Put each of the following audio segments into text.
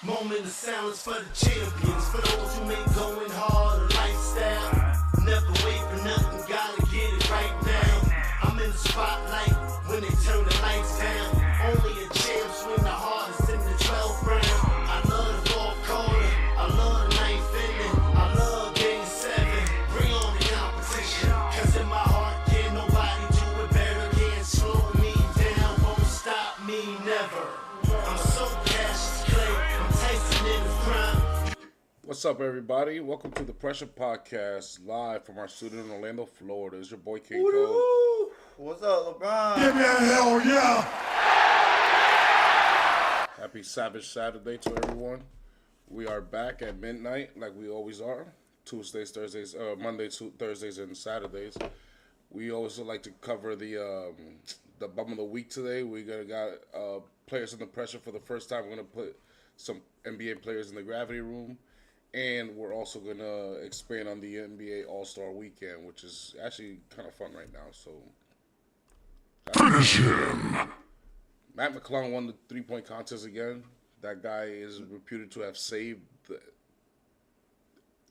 Moment of silence for the champions, for those who make going hard a lifestyle. Never wait for nothing, gotta get it right now. I'm in the spotlight when they turn the lights down. Only a champ swing the hardest in the 12th round. I love the fourth quarter, I love the ninth inning, I love game 7. Bring on the competition, cause in my heart can't nobody do it better. Can't slow me down, won't stop me never. I'm so Cassius Clay, I'm Tyson in his prime. What's up, everybody? Welcome to the Pressure Podcast, live from our studio in Orlando, Florida. It's your boy King Cole. Woo-hoo. What's up, LeBron? Give me a hell yeah! Happy Savage Saturday to everyone. We are back at midnight, like we always are. Tuesdays, Thursdays, Thursdays, and Saturdays. We also like to cover the bum of the week today. We got players in the pressure for the first time. We're gonna put some NBA players in the gravity room. And we're also going to expand on the NBA All-Star Weekend, which is actually kind of fun right now. So, Finish him! Matt McClung won the three-point contest again. That guy is reputed to have saved the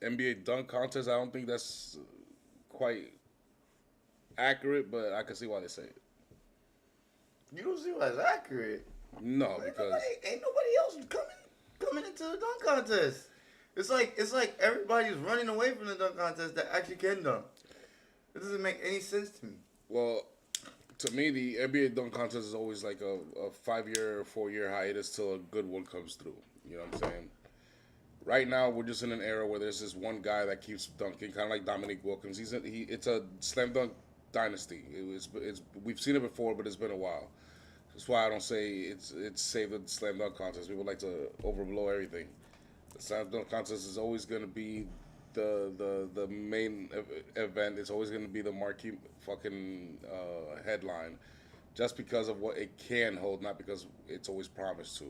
NBA dunk contest. I don't think that's quite accurate, but I can see why they say it. You don't see why it's accurate. No, because Ain't nobody else coming into the dunk contest. It's like everybody's running away from the dunk contest that actually can dunk. It doesn't make any sense to me. well, to me, the NBA dunk contest is always like a 5-year or 4-year hiatus till a good one comes through. You know what I'm saying? Right now, we're just in an era where there's this one guy that keeps dunking, kind of like Dominique Wilkins. It's a slam dunk dynasty. We've seen it before, but it's been a while. That's why I don't say it's saved the slam dunk contest. People like to overblow everything. The slam dunk contest is always going to be the main event. It's always going to be the marquee fucking headline, just because of what it can hold, not because it's always promised to.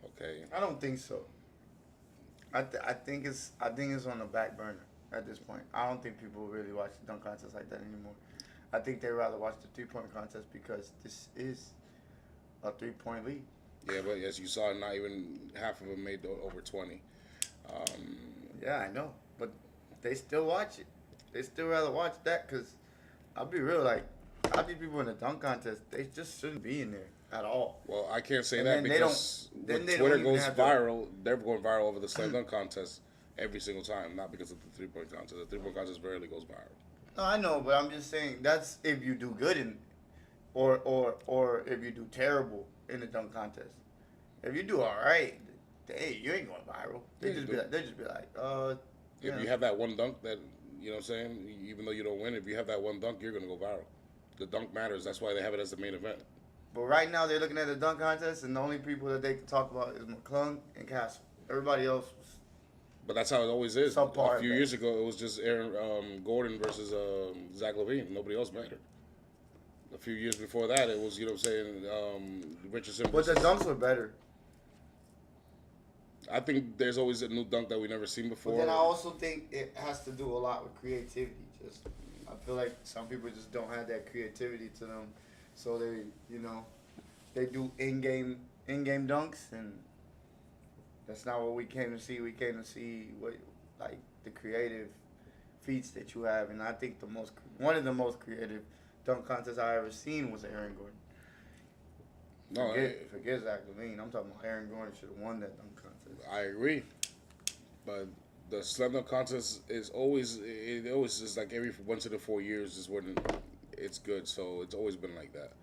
Okay. I don't think so. I think it's on the back burner at this point. I don't think people really watch the dunk contest like that anymore. I think they rather watch the 3-point contest because this is a 3-point league. Yeah, but as you saw, not even half of them made over 20. Yeah, I know, but they still watch it. They still rather watch that because I'll be real, like, half these people in the dunk contest, they just shouldn't be in there at all. Well, I can't say And that then they because don't- when then they Twitter don't even goes have to- viral, they're going viral over the slam dunk contest every single time, not because of the 3-point contest. The 3-point contest rarely goes viral. No, I know, but I'm just saying that's if you do good in, or if you do terrible in the dunk contest. If you do all right, hey, you ain't going viral. They just be like, If you have that one dunk that, you know what I'm saying, even though you don't win, if you have that one dunk, you're going to go viral. The dunk matters. That's why they have it as the main event. But right now they're looking at the dunk contest, and the only people that they can talk about is McClung and Castle. Everybody else was. But that's how it always is. Subpar A few at years ago, it was just Aaron Gordon versus Zach LaVine. Nobody else mattered. A few years before that, it was, you know what I'm saying, Richardson. But the dunks were better. I think there's always a new dunk that we've never seen before. But then I also think it has to do a lot with creativity. Just, I feel like some people just don't have that creativity to them, so they do in-game dunks, and that's not what we came to see. We came to see what, like, the creative feats that you have, and I think one of the most creative dunk contests I ever seen was Aaron Gordon. No, Forget Zach LaVine. I'm talking about Aaron Gordon should have won that dunk contest. I agree, but the slam dunk contest is always is like every once in 4 years is when it's good. So it's always been like that.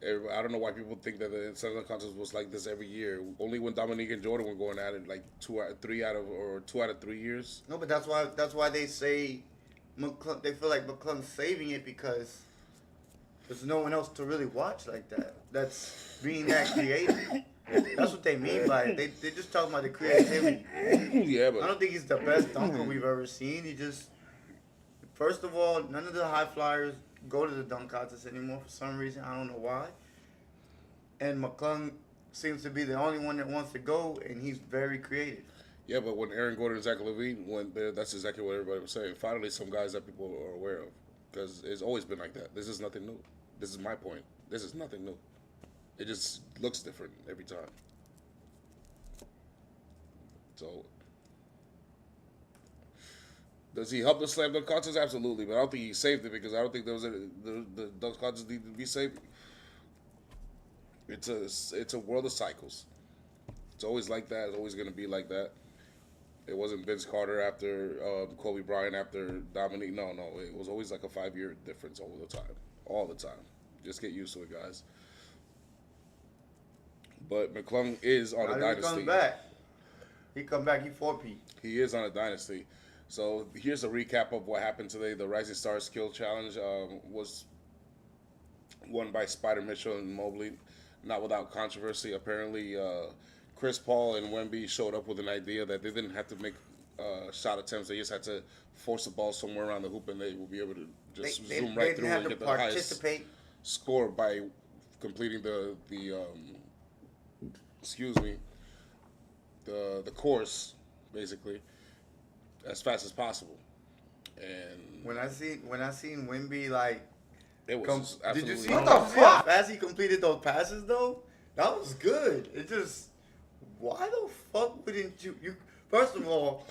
I don't know why people think that the slam dunk contest was like this every year. Only when Dominique and Jordan were going at it, like 2 out of 3 years. No, but that's why they say McClung, they feel like McClung's saving it because there's no one else to really watch like that. That's being that creative. That's what they mean by it. They're just talking about the creativity. Yeah, but I don't think he's the best dunker we've ever seen. He just, first of all, none of the high flyers go to the dunk contest anymore for some reason. I don't know why. And McClung seems to be the only one that wants to go, and he's very creative. Yeah, but when Aaron Gordon and Zach LaVine went there, that's exactly what everybody was saying. Finally, some guys that people are aware of, because it's always been like that. This is nothing new. This is my point. This is nothing new. It just looks different every time. So, does he help the slam dunk contest? Absolutely, but I don't think he saved it because I don't think the dunk contest need to be saved. It's a world of cycles. It's always like that. It's always going to be like that. It wasn't Vince Carter after Kobe Bryant after Dominique. No. It was always like a 5-year difference all the time. Just get used to it, guys. But McClung is on a dynasty. He come back. He 4P. He is on a dynasty. So here's a recap of what happened today. The Rising Stars Skill Challenge was won by Spider Mitchell and Mobley, not without controversy. Apparently, Chris Paul and Wemby showed up with an idea that they didn't have to make shot attempts. They just had to force the ball somewhere around the hoop, and they will be able to just zoom right through and get the highest score by completing the course basically as fast as possible. And when I seen Wemby, like, it was absolutely. did you see how fast he completed those passes though? That was good. It just, why the fuck wouldn't you? First of all,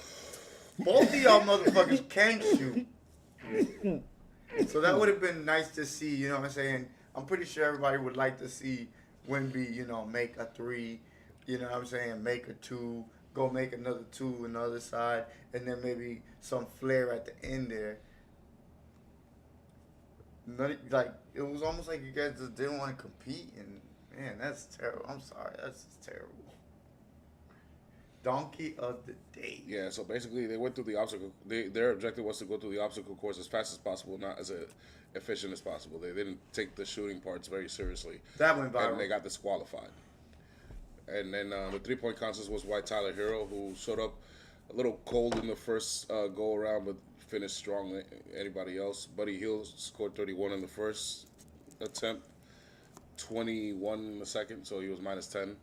both of y'all motherfuckers can shoot. So that would have been nice to see. You know what I'm saying? I'm pretty sure everybody would like to see Wemby, make a 3. You know what I'm saying? Make a 2. Go make another 2 on the other side, and then maybe some flair at the end there. Like, it was almost like you guys just didn't want to compete, and man, that's terrible. I'm sorry, that's just terrible. Donkey of the day. Yeah, so basically they went through the obstacle. Their objective was to go through the obstacle course as fast as possible, not as efficient as possible. They didn't take the shooting parts very seriously. That went viral. And they got disqualified. And then the 3-point contest was White Tyler Hero, who showed up a little cold in the first go around, but finished strong than anybody else. Buddy Hield scored 31 in the first attempt, 21 in the second, so he was minus 10.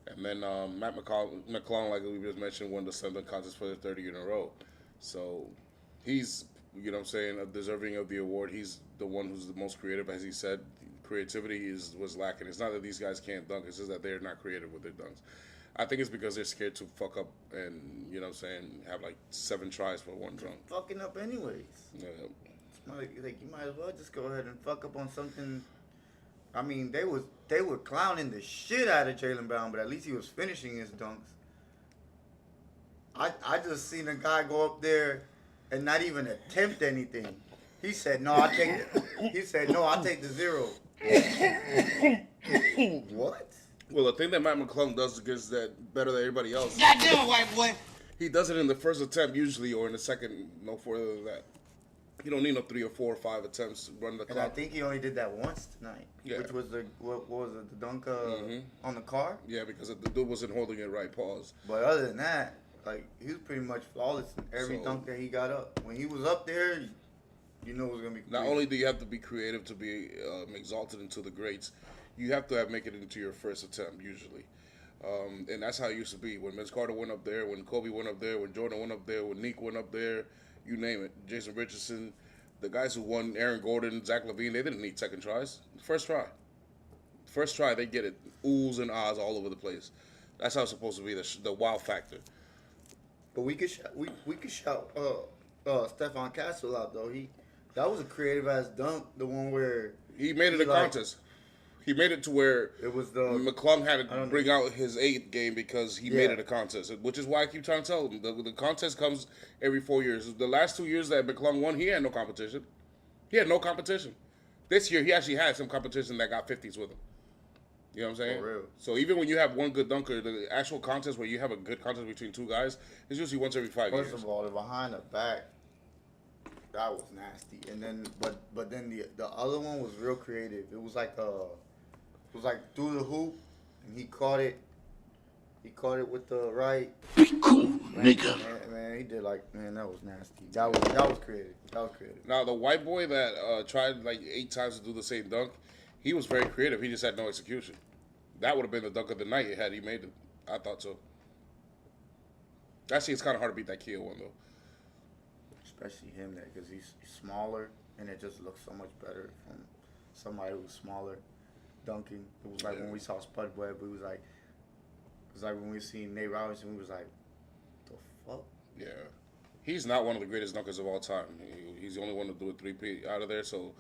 And then Matt McClung, like we just mentioned, won the slam dunk contest for the 3rd year in a row. So he's, deserving of the award. He's the one who's the most creative, as he said. Creativity was lacking. It's not that these guys can't dunk. It's just that they're not creative with their dunks. I think it's because they're scared to fuck up and, have like 7 tries for one dunk. Fucking up anyways. Yeah. It's not like you might as well just go ahead and fuck up on something. I mean, they were clowning the shit out of Jaylen Brown, but at least he was finishing his dunks. I just seen a guy go up there and not even attempt anything. He said, "No, I'll take the 0." What? Well, the thing that Matt McClung does is that better than everybody else. Goddamn, white boy. He does it in the first attempt usually, or in the second, no further than that. You don't need no 3 or 4 or 5 attempts to run the clock. And I think he only did that once tonight, which was the dunk on the car. Yeah, because the dude wasn't holding it right. Pause. But other than that, like, he was pretty much flawless in every dunk that he got up. When he was up there, you know it was gonna be. Not only do you have to be creative to be exalted into the greats, you have to make it into your first attempt usually. And that's how it used to be. When Vince Carter went up there, when Kobe went up there, when Jordan went up there, when Nick went up there, you name it. Jason Richardson, the guys who won, Aaron Gordon, Zach LaVine, they didn't need second tries. First try. First try, they get it. Oohs and ahs all over the place. That's how it's supposed to be, the wow factor. But we could shout Stephon Castle out though. That was a creative ass dunk. The one where he made it a contest. He made it to where it was McClung had to bring out his 8th game because he made it a contest, which is why I keep trying to tell him the contest comes every 4 years. The last 2 years that McClung won, he had no competition. This year, he actually had some competition that got 50s with him. You know what I'm saying? For real. So even when you have one good dunker, the actual contest where you have a good contest between 2 guys is usually once every 5 years. First of all, the behind the back, that was nasty. And then, but then the other one was real creative. It was like through the hoop, and he caught it. He caught it with the right. Be cool, nigga. Man, he did that was nasty. That was creative. Now the white boy that tried like 8 times to do the same dunk, he was very creative. He just had no execution. That would have been the dunk of the night had he made it. I thought so. Actually, it's kind of hard to beat that Kiel one though. Especially him there, because he's smaller, and it just looks so much better from somebody who's smaller dunking. It was like when we saw Spud Webb, it was like when we seen Nate Robinson, we was like, fuck? Yeah. He's not one of the greatest dunkers of all time. He's the only one to do a 3P out of there, so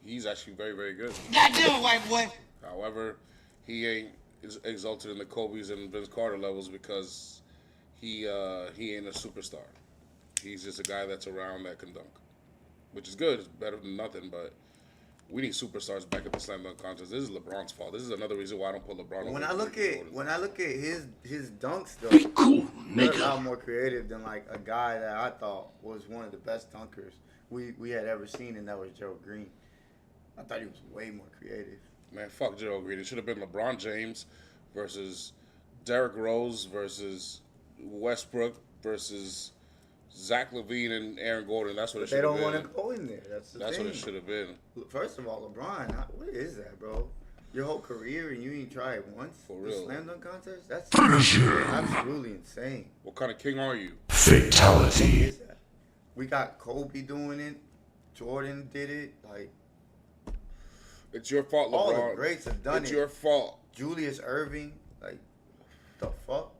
he's actually very, very good. Goddamn white boy. However, he ain't exalted in the Kobe's and Vince Carter levels because he ain't a superstar. He's just a guy that's around that can dunk, which is good. It's better than nothing, but we need superstars back at the slam dunk contest. This is LeBron's fault. This is another reason why I don't put LeBron over When I look at his dunks though, Be cool, they're a nigga. lot more creative than like a guy that I thought was one of the best dunkers we had ever seen, and that was Gerald Green. I thought he was way more creative. Man, fuck Gerald Green. It should have been LeBron James versus Derrick Rose versus Westbrook versus Zach LaVine and Aaron Gordon. That's what it They should have don't been. want to go in there. That's That's thing. what it should have been. First of all, LeBron, what is that, bro? Your whole career and you ain't try it once? For The real. slam dunk contest? That's Finish him. absolutely insane. What kind of king are you? What Fatality. is that? We got Kobe doing it. Jordan did it. Like, It's your fault, all LeBron. the greats have done It's it. your fault. Julius Irving. Like, the fuck?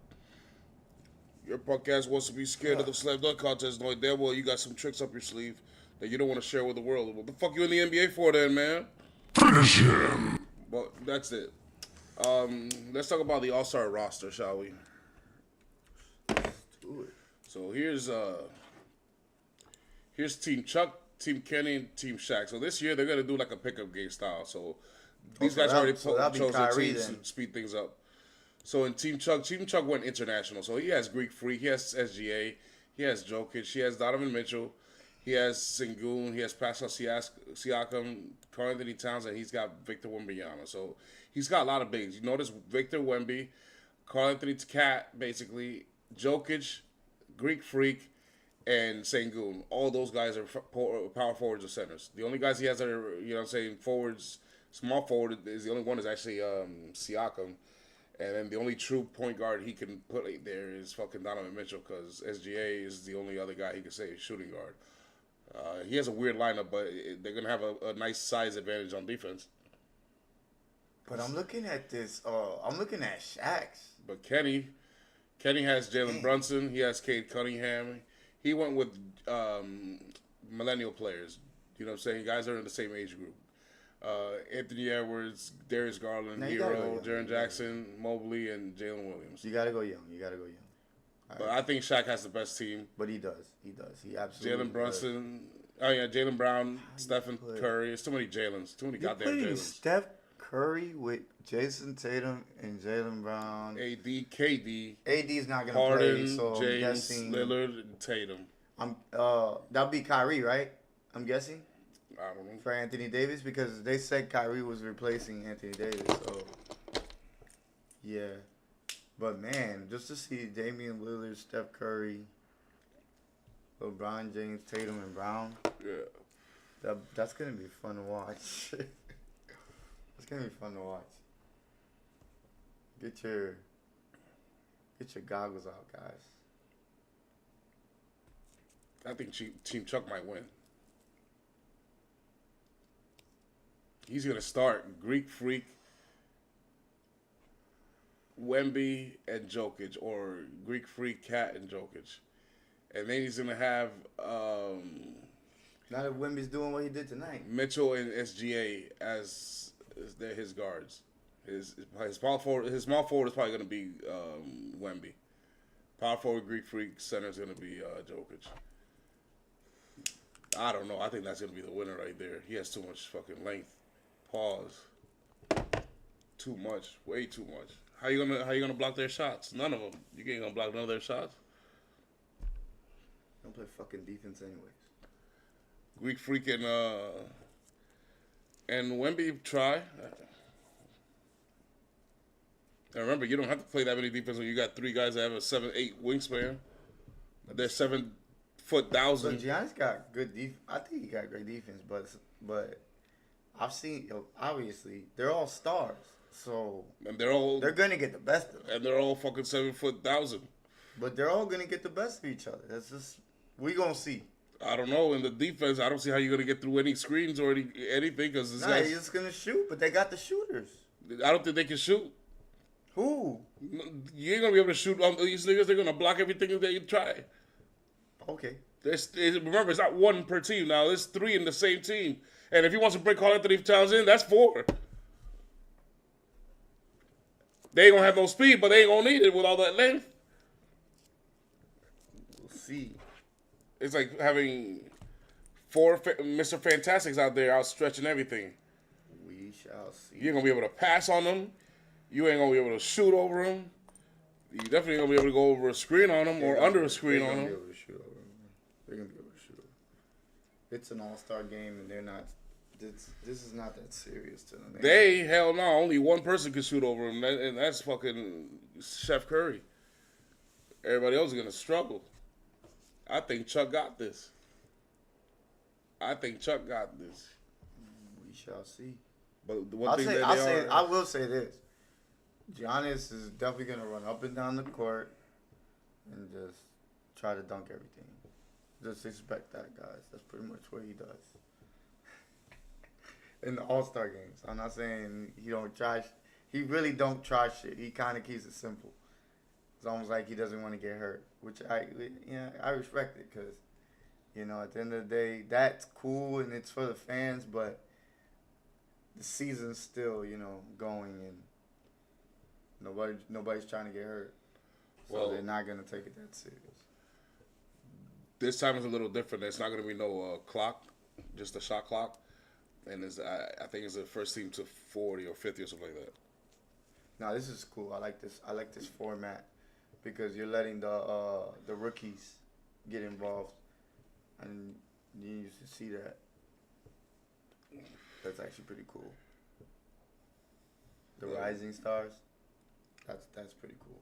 Your punk ass wants to be scared of the slam dunk contest, knowing damn well you got some tricks up your sleeve that you don't want to share with the world. What the fuck you in the NBA for then, man? Finish him. But that's it. Let's talk about the All-Star roster, shall we? Do it. So here's Team Chuck, Team Kenny, and Team Shaq. So this year they're gonna do like a pickup game style. So these so guys that- already so that'll be chose their Kyrie teams then. to speed things up. So in Team Chuck went international. So he has Greek Freak, he has SGA, he has Jokic, he has Donovan Mitchell, he has Sengun, he has Pascal Siakam, Karl Anthony Towns, and he's got Victor Wembanyama. So he's got a lot of bigs. You notice Victor Wemby, Karl Anthony Cat, basically, Jokic, Greek Freak, and Sengun. All those guys are power forwards or centers. The only guys he has that are, you know what I'm saying, forwards, small forward, is the only one is actually Siakam. And then the only true point guard he can put there is fucking Donovan Mitchell because SGA is the only other guy he can say is shooting guard. He has a weird lineup, but they're going to have a nice size advantage on defense. But I'm looking at this. I'm looking at Shaq's. But Kenny has Jalen Brunson. He has Cade Cunningham. He went with millennial players. You know what I'm saying? Guys are in the same age group. Anthony Edwards, Darius Garland, Now you gotta go Hero, young. Jaren Jackson, Mobley, and Jalen Williams. You gotta go young. But I think Shaq has the best team. But he does. He absolutely. Jalen Brunson. Oh, yeah, Jalen Brown, Stephen Curry. It's too many Jalens. Too many You're goddamn putting Jalens. Steph Curry with Jason Tatum and Jalen Brown. AD, KD, AD's not gonna Harden, play, so I'm James, guessing. Lillard, and Tatum. That'll be Kyrie, right? I'm guessing I don't know. for Anthony Davis because they said Kyrie was replacing Anthony Davis. So yeah, but man, just to see Damian Lillard, Steph Curry, LeBron James, Tatum, and Brown, Yeah. that's gonna be fun to watch. It's gonna be fun to watch. Get your goggles out, guys. I think Team Chuck might win. He's going to start Greek Freak, Wemby, and Jokic, or Greek Freak, Cat, and Jokic. And then he's going to have Now that Wemby's doing what he did tonight. Mitchell and SGA as they're his guards. His small forward is probably going to be Wemby. Power forward, Greek Freak, center is going to be Jokic. I don't know. I think that's going to be the winner right there. He has too much fucking length. Pause. Too much. Way too much. How you gonna block their shots? None of them. You ain't gonna block none of their shots. Don't play fucking defense anyways. Greek Freak and Wemby try. And remember, you don't have to play that many defense when you got three guys that have a 7'8" wingspan. They're 7'1,000. But Giannis got good defense. I think he got great defense, but I've seen obviously they're all stars, so And they're gonna get the best of them. and they're all fucking 7'1,000. But they're all gonna get the best of each other. That's just we gonna see. I don't know. In the defense, I don't see how you're gonna get through any screens or anything because this Nah, guy's. he's just gonna shoot. But they got the shooters. I don't think they can shoot. Who? You ain't gonna be able to shoot on these niggas. They're gonna block everything that you try. Okay. Remember, it's not one per team now. There's 3 in the same team. And if he wants to bring Karl Anthony Towns in, that's 4. They ain't gonna have no speed, but they ain't gonna need it with all that length. We'll see. It's like having 4 Mr. Fantastics out there outstretching everything. We shall see. You ain't gonna be able to pass on them. You ain't gonna be able to shoot over them. You definitely ain't gonna be able to go over a screen on them or under a screen on They're gonna be them. able to shoot over them. They're gonna be able to shoot over them. It's an all-star game, and they're not. This is not that serious to them. Hell no, only one person can shoot over him, and that's fucking Chef Curry. Everybody else is gonna struggle. I think Chuck got this. We shall see. But the one thing that I will say this: Giannis is definitely gonna run up and down the court and just try to dunk everything. Just expect that, guys. That's pretty much what he does. In the All-Star games. I'm not saying he don't try. He really don't try shit. He kind of keeps it simple. It's almost like he doesn't want to get hurt, which I respect it because, at the end of the day, that's cool and it's for the fans, but the season's still, going and nobody's trying to get hurt. So they're not going to take it that serious. This time is a little different. It's not gonna be no clock, just a shot clock. And I think it's the first team to 40 or 50 or something like that. No, this is cool. I like this format because you're letting the rookies get involved, and you used to see that. That's actually pretty cool. The rising stars. That's pretty cool.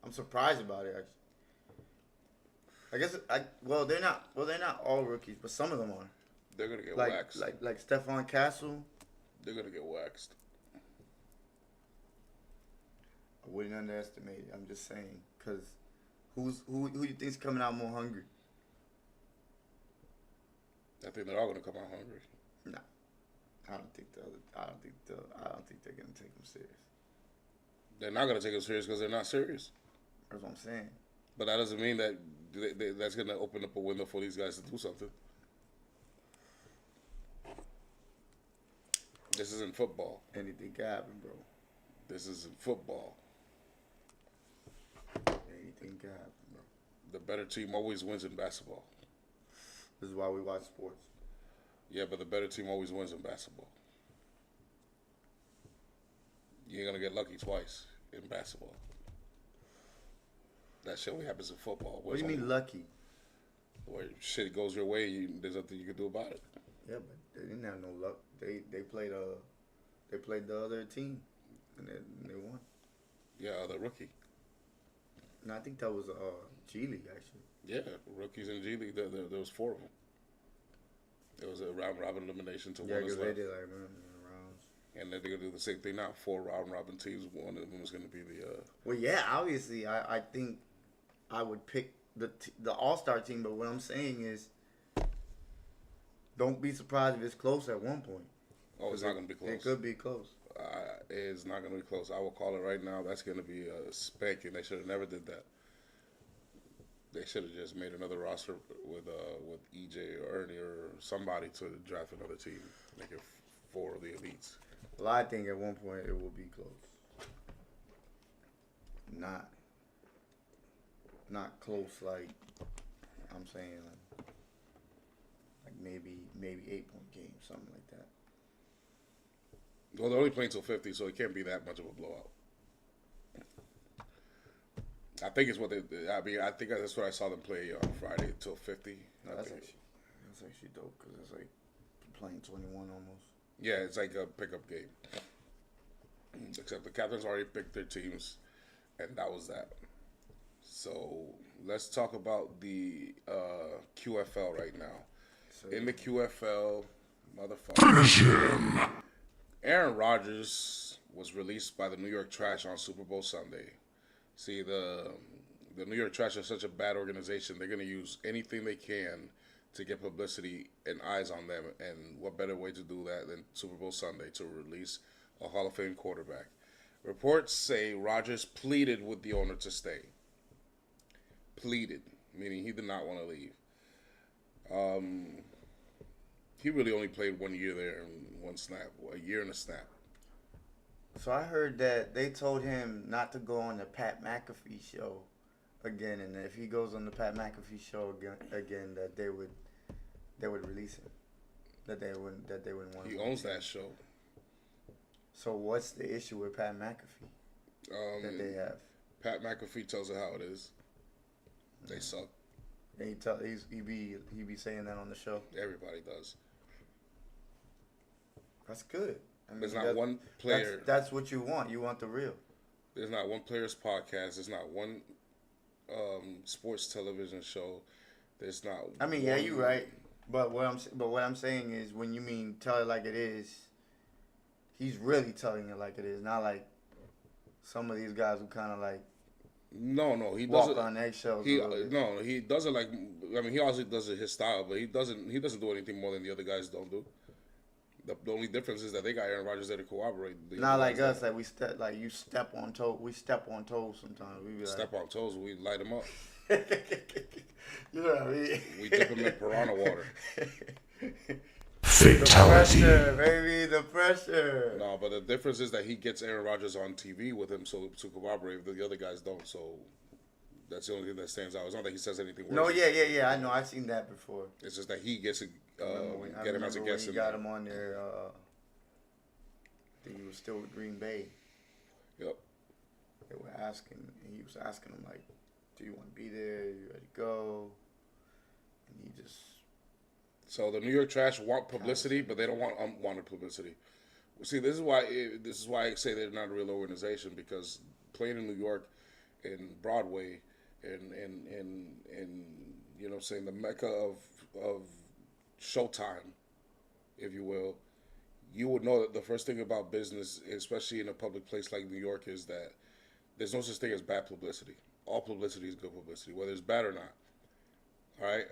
I'm surprised about it. Actually, they're not all rookies, but some of them are. They're gonna get waxed. Like Stephon Castle. They're gonna get waxed. I wouldn't underestimate it. I'm just saying, cause who you think's coming out more hungry? I think they're all gonna come out hungry. No, I don't think they're gonna take them serious. They're not gonna take them serious because they're not serious. That's what I'm saying. But that doesn't mean that that's gonna open up a window for these guys to do something. This isn't football. Anything can happen, bro. This isn't football. Anything can happen, bro. The better team always wins in basketball. This is why we watch sports. Yeah, but the better team always wins in basketball. You ain't gonna get lucky twice in basketball. That shit only happens in football. What do you mean lucky? Where shit goes your way, there's nothing you can do about it. Yeah, but they didn't have no luck. They played the other team, and they won. Yeah, the rookie. And I think that was G League actually. Yeah, rookies in G League. There was 4 of them. There was a round robin elimination to one as because well. they did like rounds. And then they're gonna do the same thing now. 4 round robin teams. One of them is gonna be the. Well, yeah, obviously, I think I would pick the All-Star team, but what I'm saying is, don't be surprised if it's close at one point. Oh, it's not going to be close. It could be close. It's not going to be close. I will call it right now. That's going to be a spanking. They should have never did that. They should have just made another roster with EJ or Ernie or somebody to draft another team. Make it 4 of the elites. Well, I think at one point it will be close. Not close like I'm saying like maybe 8-point game, something like that. Well, they're only playing till 50, so it can't be that much of a blowout. I think it's what I think that's what I saw them play on Friday till 50. That's actually dope because it's like playing 21 almost. Yeah, it's like a pickup game. Except the Captains already picked their teams, and that was that. So let's talk about the QFL right now. In the QFL, motherfucker, Aaron Rodgers was released by the New York Trash on Super Bowl Sunday. See, the New York Trash is such a bad organization. They're going to use anything they can to get publicity and eyes on them. And what better way to do that than Super Bowl Sunday to release a Hall of Fame quarterback? Reports say Rodgers pleaded with the owner to stay. Pleaded, meaning he did not want to leave. He really only played 1 year there and one snap, a year and a snap. So I heard that they told him not to go on the Pat McAfee show again, and if he goes on the Pat McAfee show again, that they would release him. That they wouldn't want. He owns that show. So what's the issue with Pat McAfee that they have? Pat McAfee tells it how it is. They suck. And he be saying that on the show. Everybody does. That's good. I mean, There's not one player. That's what you want. You want the real. There's not one player's podcast. There's not one sports television show. There's not. I mean, yeah, you're right. But what I'm saying is, when you mean tell it like it is, he's really telling it like it is, not like some of these guys who kind of like No, he walk doesn't. on eggshells. He doesn't like. I mean, he also does it his style, but he doesn't do anything more than the other guys don't do. The only difference is that they got Aaron Rodgers there to cooperate. Not like us, like you step on toes. We step on toes sometimes. We be like, step on toes. We light them up. You know what I mean? We dip them in piranha water. Fatality. The pressure, baby, the pressure. No, but the difference is that he gets Aaron Rodgers on TV with him so to cooperate. The other guys don't. So that's the only thing that stands out. It's not that he says anything worse. No, yeah. I know. I've seen that before. It's just that he gets to I get him as a remember guest. when he got him on there. I think he was still with Green Bay. Yep. They were asking, and he was asking him like, "Do you want to be there? You ready to go?" And he just. So the New York Trash want publicity, but they don't want unwanted publicity. See, this is why I say they're not a real organization, because playing in New York and Broadway and you know what I'm saying, the mecca of Showtime, if you will, you would know that the first thing about business, especially in a public place like New York, is that there's no such thing as bad publicity. All publicity is good publicity, whether it's bad or not. All right?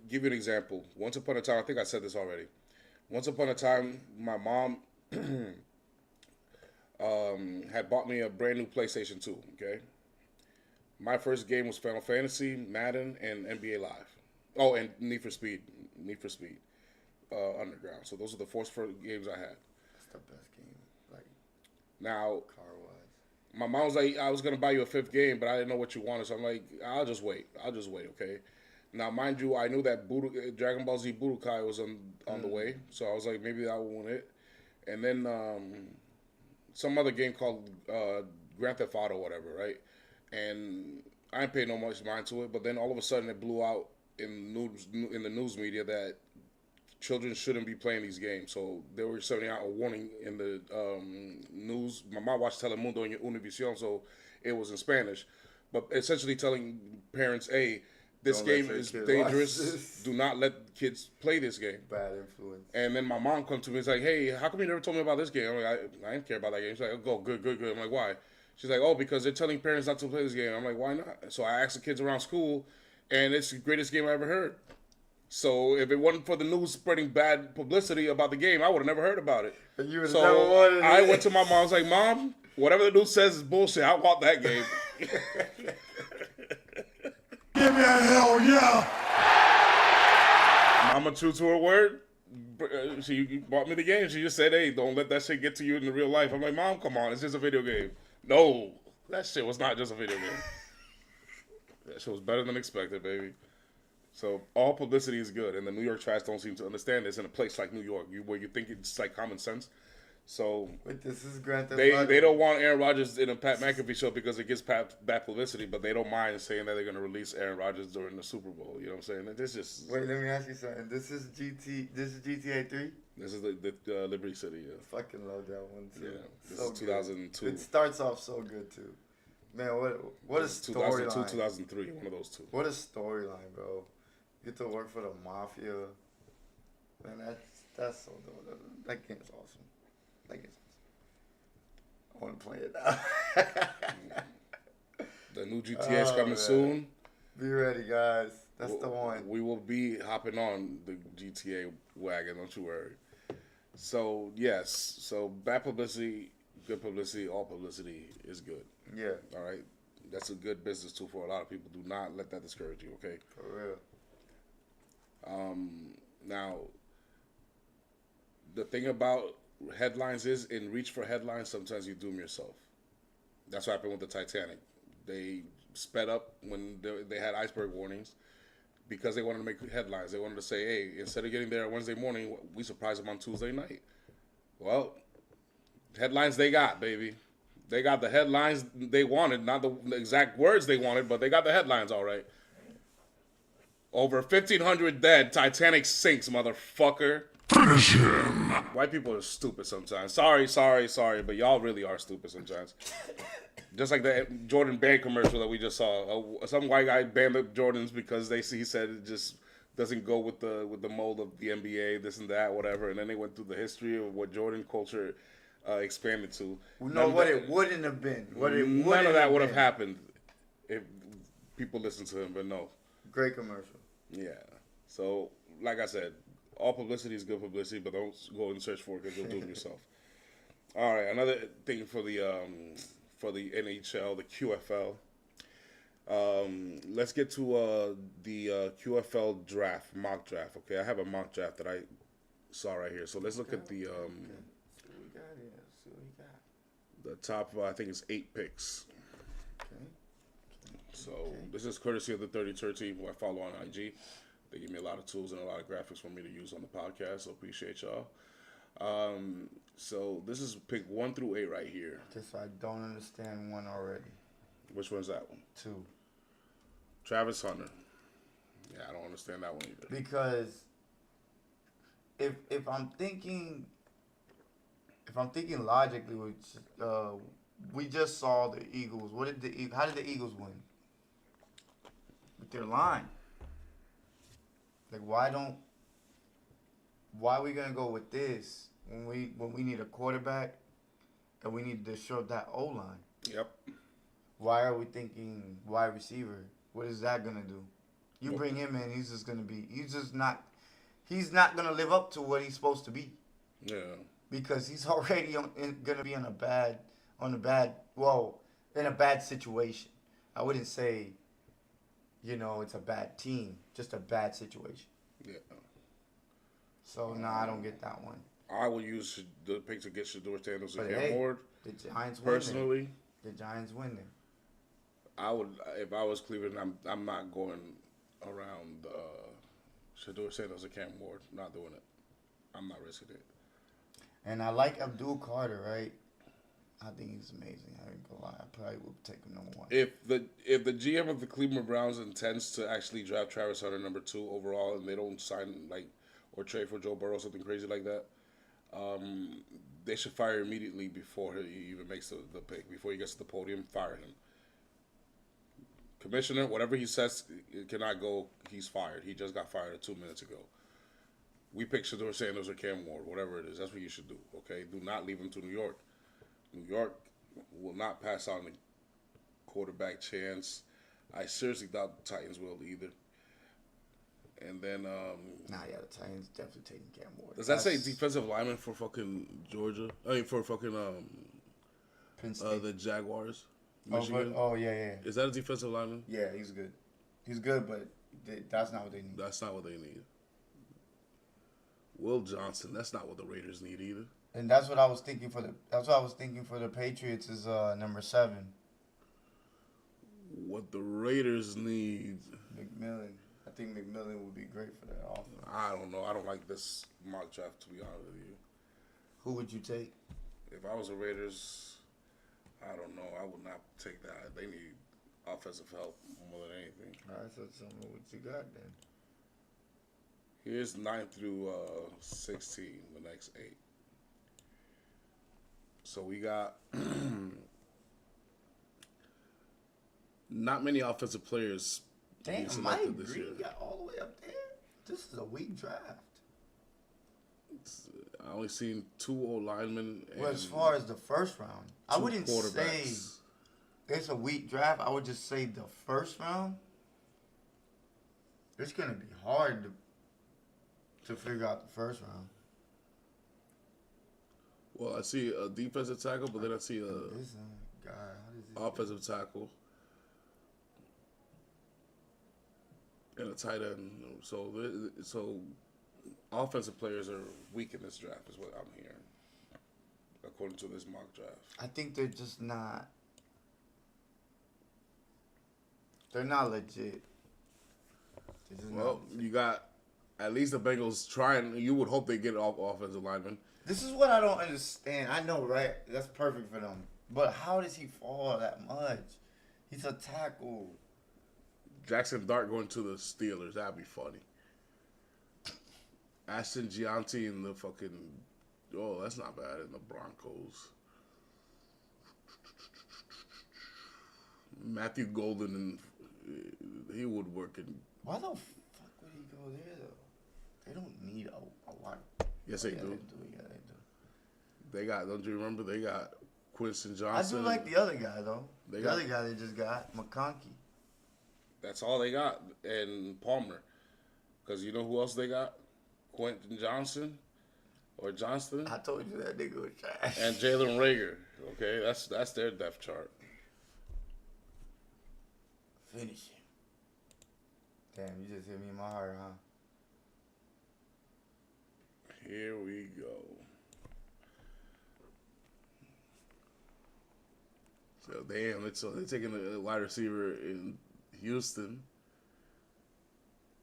Give you an example. Once upon a time, I think I said this already. Once upon a time, my mom had bought me a brand new PlayStation 2, okay? My first game was Final Fantasy, Madden, and NBA Live. Oh, and Need for Speed Underground. So those are the first games I had. That's the best game, like Now, car-wise. my mom was like, I was going to buy you a fifth game, but I didn't know what you wanted. So I'm like, I'll just wait, okay? Now, mind you, I knew that Dragon Ball Z Budokai was on the way. So I was like, maybe that won't it. And then some other game called Grand Theft Auto, whatever, right? And I didn't pay no much mind to it. But then all of a sudden it blew out in the news media that children shouldn't be playing these games. So they were sending out a warning in the news. My mom watched Telemundo and Univision, so it was in Spanish. But essentially telling parents, hey, this game is dangerous. Do not let kids play this game. Bad influence. And then my mom comes to me and is like, hey, how come you never told me about this game? I'm like, I didn't care about that game. She's like, oh, good. I'm like, why? She's like, oh, because they're telling parents not to play this game. I'm like, why not? So I asked the kids around school, and it's the greatest game I ever heard. So if it wasn't for the news spreading bad publicity about the game, I would have never heard about it. But you would So never wanted it. I went to my mom. I was like, Mom, whatever the news says is bullshit. I want that game. Give me a hell yeah! Mama, true to her word, she bought me the game. She just said, hey, don't let that shit get to you in the real life. I'm like, Mom, come on. It's just a video game. No, that shit was not just a video game. That shit was better than expected, baby. So all publicity is good, and the New York Trash don't seem to understand this in a place like New York, where you think it's like common sense. So But this is Grand Theft Auto. they don't want Aaron Rodgers in a Pat McAfee show because it gets bad publicity, but they don't mind saying that they're going to release Aaron Rodgers during the Super Bowl. You know what I'm saying? This just Wait, let me ask you something. This is GTA 3? this is the Liberty City. Yeah, Fucking love that one too. yeah. This So is good. 2002. It starts off so good too. Man, what a This is 2002, storyline. 2003, one of those two. What a storyline, bro. You get to work for the mafia. Man, that's so dope. That game's awesome. That game's awesome. I want to play it now. The new GTA is Oh, coming man. soon. Be ready, guys. That's the one. We will be hopping on the GTA wagon, don't you worry. So, yes. So, bad publicity good publicity, all publicity is good. Yeah, All right, that's a good business tool for a lot of people. Do not let that discourage you. Okay. for real. Now, the thing about headlines is, in reach for headlines, sometimes you doom yourself. That's what happened with the Titanic. They sped up when they had iceberg warnings because they wanted to make headlines. They wanted to say, hey, instead of getting there on Wednesday morning, we surprised them on Tuesday night. Well, headlines they got, baby. They got the headlines they wanted, not the exact words they wanted, but they got the headlines all right. Over 1,500 dead, Titanic sinks, motherfucker. Finish him. White people are stupid sometimes. Sorry, but y'all really are stupid sometimes. Just like the Jordan band commercial that we just saw. Some white guy banned the Jordans because he said it just doesn't go with the mold of the NBA, this and that, whatever. And then they went through the history of what Jordan culture expanded to. No, what it wouldn't have been. None of that would have happened if people listened to him, but no. Great commercial. Yeah. So, like I said, all publicity is good publicity, but don't go and search for it because you'll doom yourself. All right, another thing for the NHL, the QFL. Let's get to the QFL draft, mock draft. Okay, I have a mock draft that I saw right here. So let's look at the See what we got here. See what we got. the top. I think it's 8 picks. Okay. So this is courtesy of the 30 team, who I follow on IG. They give me a lot of tools and a lot of graphics for me to use on the podcast, so appreciate y'all. So this is pick 1 through 8 right here. Guess I don't understand one already. Which one's that one? 2. Travis Hunter. Yeah, I don't understand that one either. Because if I'm thinking logically, which we just saw the Eagles. How did the Eagles win? With their line. Like why are we gonna go with this when we need a quarterback and we need to shore up that O line? Yep. Why are we thinking wide receiver? What is that gonna do? You bring him in, he's not gonna live up to what he's supposed to be. Yeah. Because he's already gonna be in a bad situation. I wouldn't say, it's a bad team, just a bad situation. Yeah. So I don't get that one. I will use the pick to get Shedeur Sanders and But Cam hey, Ward. the Giants win. Personally, The Giants win there. I would, if I was Cleveland, I'm not going around Shedeur Sanders and Cam Ward. Not doing it. I'm not risking it. And I like Abdul Carter, right? I think he's amazing. I ain't gonna lie. I probably would take him number 1. If the GM of the Cleveland Browns intends to actually draft Travis Hunter number 2 overall, and they don't sign or trade for Joe Burrow, something crazy like that, they should fire immediately before he even makes the pick. Before he gets to the podium, fire him. Commissioner, whatever he says it cannot go, he's fired. He just got fired 2 minutes ago. We pick Shedeur Sanders or Cam Ward, whatever it is. That's what you should do, okay? Do not leave him to New York. New York will not pass on the quarterback chance. I seriously doubt the Titans will either. And then, the Titans definitely taking Cam Ward. does that say defensive lineman for fucking Georgia? I mean, for fucking Penn State? the Jaguars, Michigan? Yeah. Is that a defensive lineman? Yeah, he's good. He's good, but that's not what they need. That's not what they need. Will Johnson, that's not what the Raiders need either. And that's what I was thinking for the Patriots is number 7. What the Raiders need, McMillan. I think McMillan would be great for that offense. I don't know. I don't like this mock draft, to be honest with you. Who would you take? If I was the Raiders, I don't know. I would not take that. They need offensive help more than anything. All right, so tell me what you got then. Here's 9 through 16, the next 8. So we got not many offensive players being Damn, Mike selected this year. Green got all the way up there. This is a weak draft. I only seen 2 old linemen. And Well, as far as the first round, I 2 wouldn't say quarterbacks. it's a weak draft. I would just say the first round. It's gonna be hard to figure out the first round. Well, I see a defensive tackle, but then I see a This guy, how does he? offensive tackle and a tight end. So offensive players are weak in this draft, is what I'm hearing, according to this mock draft. I think they're just not. They're not legit. They're just Well, not legit. you got at least the Bengals trying. You would hope they get off offensive linemen. This is what I don't understand. I know, right? That's perfect for them. But how does he fall that much? He's a tackle. Jackson Dart going to the Steelers. That'd be funny. Ashton Gianti in the fucking. Oh, that's not bad in the Broncos. Matthew Golden and he would work in. Why the fuck would he go there though? They don't need a lot. Yes, they Yeah, do. they do. Yeah, they do. They got. Don't you remember? They got Quincy I Johnson. do like the other guy though. They The got- other guy they just got, McConkey. That's all they got, and Palmer. Because you know who else they got? Quentin Johnson, or Johnston, I told you that nigga was trash. and Jalen Rager. Okay, that's their depth chart. Finish him. Damn, you just hit me in my heart, huh? Here we go. So damn, they're taking a wide receiver in Houston.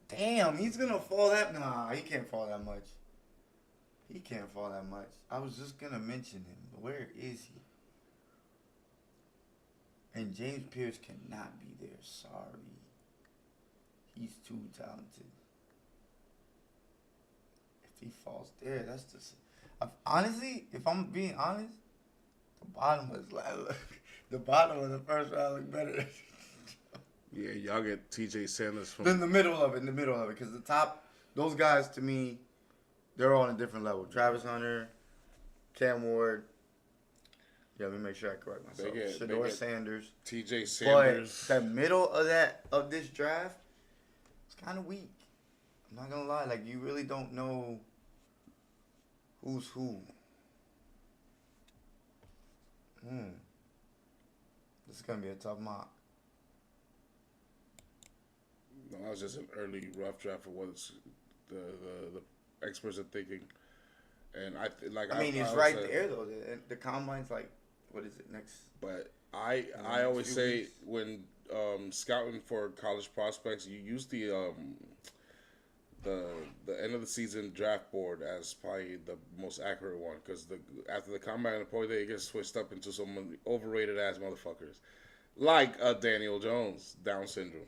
Damn, he's gonna fall that. Nah, he can't fall that much. He can't fall that much. I was just gonna mention him, but where is he? And James Pierce cannot be there. Sorry. He's too talented. If he falls there, that's just. Honestly, if I'm being honest, the bottom of the first round look better Yeah, y'all get T.J. Sanders from. than the middle of it. Because the top, those guys to me, they're all on a different level. Travis Hunter, Cam Ward. Yeah, let me make sure I correct myself. They Shador get Sanders. T.J. But Sanders. the middle of this draft, it's kind of weak. I'm not gonna lie. Like you really don't know who's who. This is gonna be a tough mock. No, that was just an early rough draft for what the experts are thinking, and I mean, it's always right say- there though. The combine's like, what is it next? But I always few say weeks. when scouting for college prospects, you use the end of the season draft board as probably the most accurate one because after the combine and the pro day, it gets switched up into some overrated ass motherfuckers, like Daniel Jones, Down syndrome,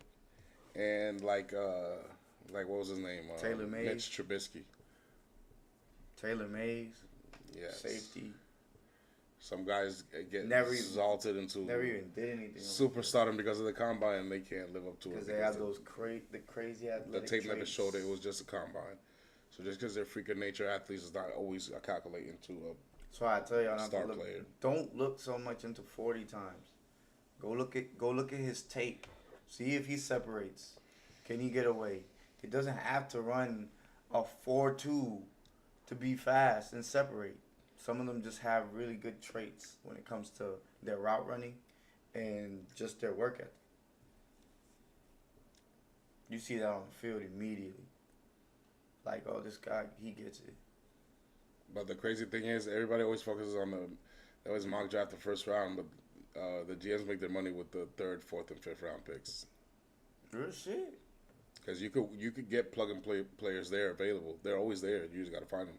and like what was his name? Taylor Mays. Mitch Trubisky. Taylor Mays, Yes. safety. Some guys get Never even- exalted into Never even did anything. superstardom because of the combine, and they can't live up to it. Because they have those crazy the athletic tape never traits. showed it was just a combine. So just because they're freak of nature athletes is not always calculating to So I tell y'all not Star to look. player. Don't look so much into 40 times. Go look at his tape. See if he separates. Can he get away? He doesn't have to run a 4.2 to be fast and separate. Some of them just have really good traits when it comes to their route running and just their work ethic. You see that on the field immediately. Like, oh, this guy, he gets it. But the crazy thing is, everybody always focuses on they always mock draft the first round, but the GMs make their money with the third, fourth, and fifth round picks. Real shit. Because you could get plug and play players there available. They're always there. You just got to find them.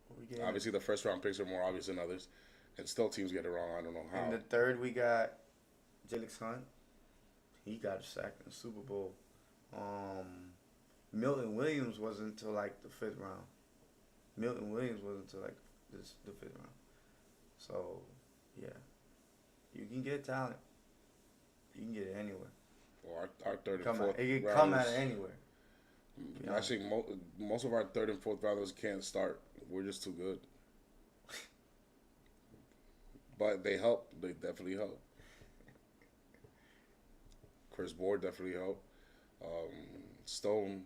What we getting? Obviously, the first round picks are more obvious than others, and still teams get it wrong. I don't know how. In the third, we got Jalen Hunt. He got a sack in the Super Bowl. Milton Williams wasn't until like the fifth round. Milton Williams wasn't until like the fifth round. So, yeah, you can get talent. You can get it anywhere. Well, our third and Come fourth out. It can rounders, come out of anywhere. Yeah. Actually, most of our third and fourth rounders can't start. We're just too good. But they help. They definitely help. Chris Board definitely helped. Stone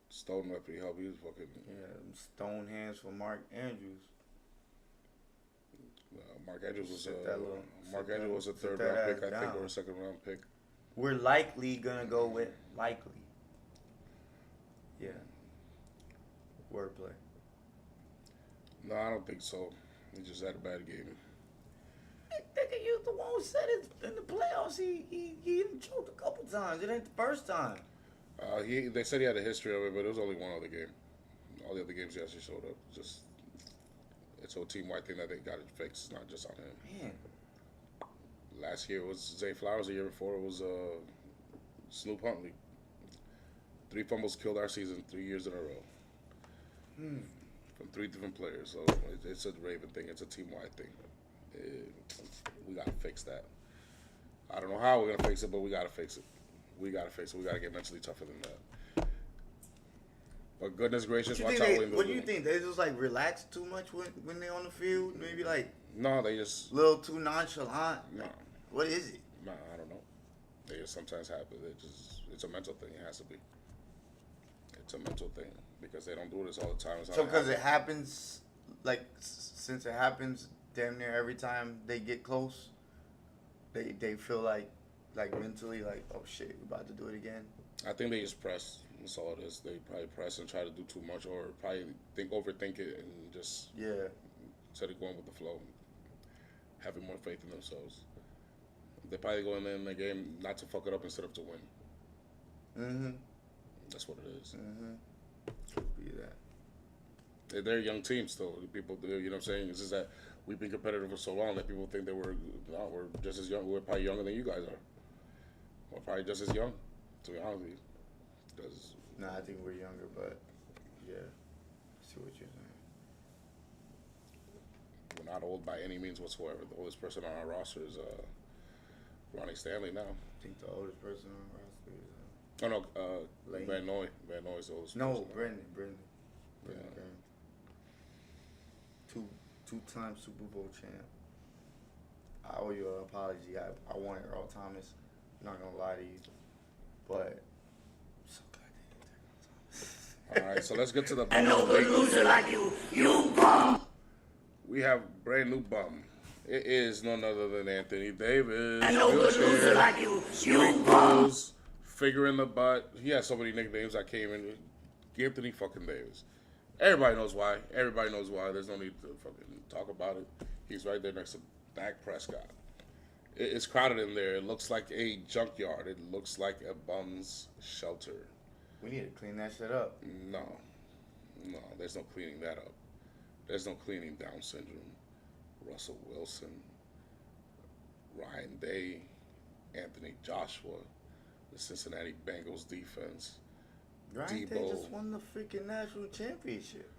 Stone might be help. He was fucking. Yeah, stone hands for Mark Andrews. Mark Andrews was Sit that little- Mark sit Andrews was a that- third sit that round pick, ass I think, down. or a second round pick. We're likely gonna go with likely. Yeah. Wordplay. No, I don't think so. He just had a bad game. Nigga, you the one who said it in the playoffs. He even choked a couple times. It ain't the first time. They said he had a history of it, but it was only one other game. All the other games he actually showed up. Just it's a team-wide thing that they got it fixed, not just on him. Man. Last year was Zay Flowers. The year before it was Snoop Huntley. 3 fumbles killed our season 3 years in a row. From 3 different players. So it's a Raven thing. It's a team-wide thing. We got to fix that. I don't know how we're going to fix it, but we got to fix it. We got to fix it. We got to get mentally tougher than that. But goodness gracious, watch out when What do you think? They just like relax too much when they're on the field? Maybe like No, they just... a little too nonchalant? No. What is it? No, I don't know. They just sometimes have it. It's a mental thing. It has to be. It's a mental thing because they don't do this all the time. It's not So because habit. it happens, like since it happens damn near every time they get close, they feel like mentally like, oh shit, we're about to do it again. I think they just press. That's all it is. They probably press and try to do too much, or probably overthink it and just Yeah. instead of going with the flow, having more faith in themselves. They probably go in there in the game not to fuck it up instead of to win. Mm-hmm. That's what it is. Mm-hmm. Could be that. They're a young team still. People, you know what I'm saying? It's just that we've been competitive for so long that people think that we're just as young. We're probably younger than you guys are. We're probably just as young, to be honest with you. Because Nah, I think we're younger, but yeah. I see what you're saying. we're not old by any means whatsoever. The oldest person on our roster is Ronnie Stanley now. I think the oldest person on the roster is Oh no, Lane. Van Noy. Van Noy is the oldest. no, person. Brendan. Yeah. Graham. Two-time Super Bowl champ. I owe you an apology. I wanted Earl Thomas. I'm not gonna lie to you, but I'm so glad they didn't take Earl Thomas. All right, so let's get to the. I know a loser like you bum. We have brand new bum. It is none other than Anthony Davis. I know a loser like you bum. Bills, Figure in the butt. He has so many nicknames. I came in. Anthony fucking Davis. Everybody knows why. Everybody knows why. There's no need to fucking talk about it. He's right there next to Dak Prescott. It's crowded in there. It looks like a junkyard. It looks like a bum's shelter. We need to clean that shit up. No, there's no cleaning that up. There's no cleaning Down syndrome. Russell Wilson, Ryan Day, Anthony Joshua, the Cincinnati Bengals defense. Ryan Day Debo. just won the freaking national championship.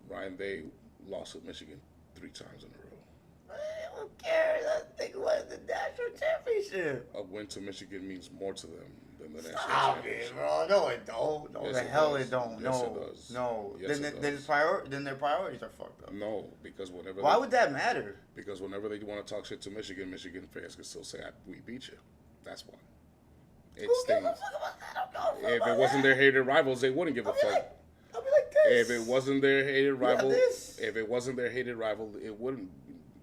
Ryan Day lost with Michigan 3 times in a row. Man, who cares? I think it was the national championship. A win to Michigan means more to them than the national Stop it, championship. bro. No, it don't. No, Yes, the it hell does. it don't. Yes, no, it does. no. Yes, then it then, does. then their priorities are fucked up. No, because whenever Why they, would that matter? because whenever they want to talk shit to Michigan, Michigan fans can still say, "We beat you." That's why. It Who gives a stings. fuck about that? I don't know If about it wasn't that. their hated rivals, they wouldn't give a I'll be fuck. like this. If it wasn't their hated rival, this. if it wasn't their hated rival, it wouldn't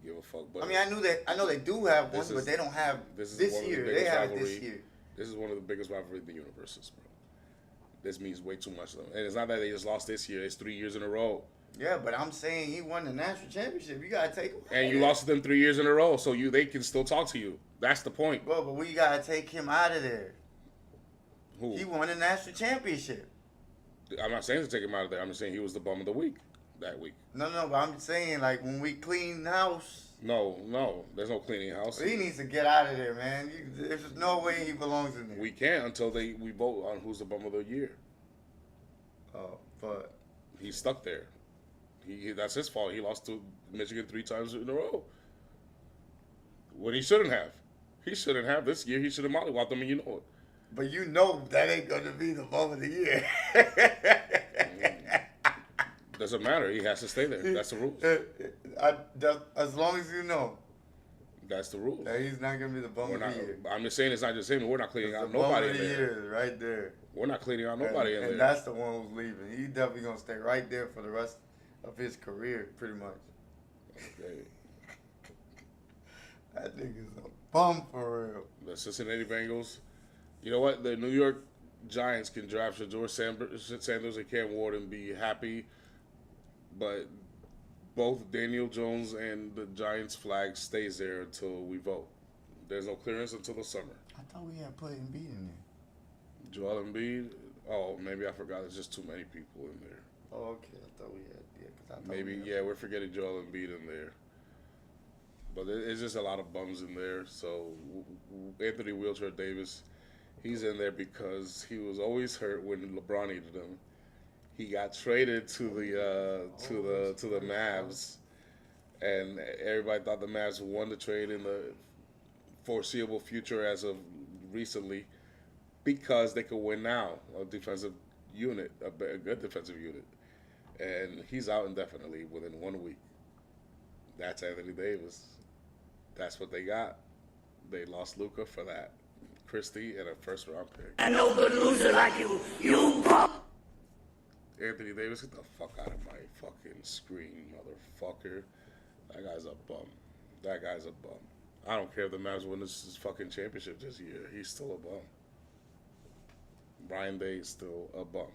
give a fuck. But I mean, I know they do have one, This is- but they don't have this is this one of the year. They biggest have it rivalry. this year. this is one of the biggest rivalry in the universes, bro. This means way too much to them. And it's not that they just lost this year; it's 3 years in a row. Yeah, but I'm saying he won the national championship. You gotta take him. out And of you there. lost to them 3 years in a row, so they can still talk to you. That's the point. Bro, but we gotta take him out of there. Who? He won the national championship. I'm not saying to take him out of there. I'm just saying he was the bum of the week that week. No, but I'm saying like when we clean house, No, there's no cleaning house. he needs to get out of there, man. There's just no way he belongs in there. We can't until we vote on who's the bum of the year. Oh, but He's stuck there. That's his fault. He lost to Michigan 3 times in a row. When he shouldn't have. He shouldn't have. This year he should have mollywopped them, and you know it. but you know that ain't gonna be the bum of the year. Doesn't matter. He has to stay there. That's the rules. As long as you know. That's the rules. That he's not gonna be the bum We're of not, the year. I'm just saying it's not just him. We're not cleaning The out bum nobody of in the there. year, is right there. We're not cleaning out nobody in And there. that's the one who's leaving. He's definitely gonna stay right there for the rest of his career, pretty much. Okay. That nigga's a bum for real. The Cincinnati Bengals. You know what? The New York Giants can draft Shedeur Sanders and Cam Ward and be happy, but both Daniel Jones and the Giants flag stays there until we vote. There's no clearance until the summer. I thought we had put Embiid in there. Joel Embiid. Oh, maybe I forgot. There's just too many people in there. Oh, okay. I thought we had. Yeah, 'cause I thought Maybe, we had yeah, we're forgetting Joel Embiid in there. But it's just a lot of bums in there. So Anthony Wheelchair Davis, he's in there because he was always hurt when LeBron needed him. He got traded to the Mavs, and everybody thought the Mavs won the trade in the foreseeable future as of recently because they could win now. A defensive unit, a good defensive unit. And he's out indefinitely within 1 week. That's Anthony Davis. That's what they got. They lost Luka for that. Christie and a first-round pick. I know good loser like you bum. Anthony Davis, get the fuck out of my fucking screen, motherfucker. That guy's a bum. That guy's a bum. I don't care if the Mavs win this fucking championship this year. He's still a bum. Brian Day is still a bum.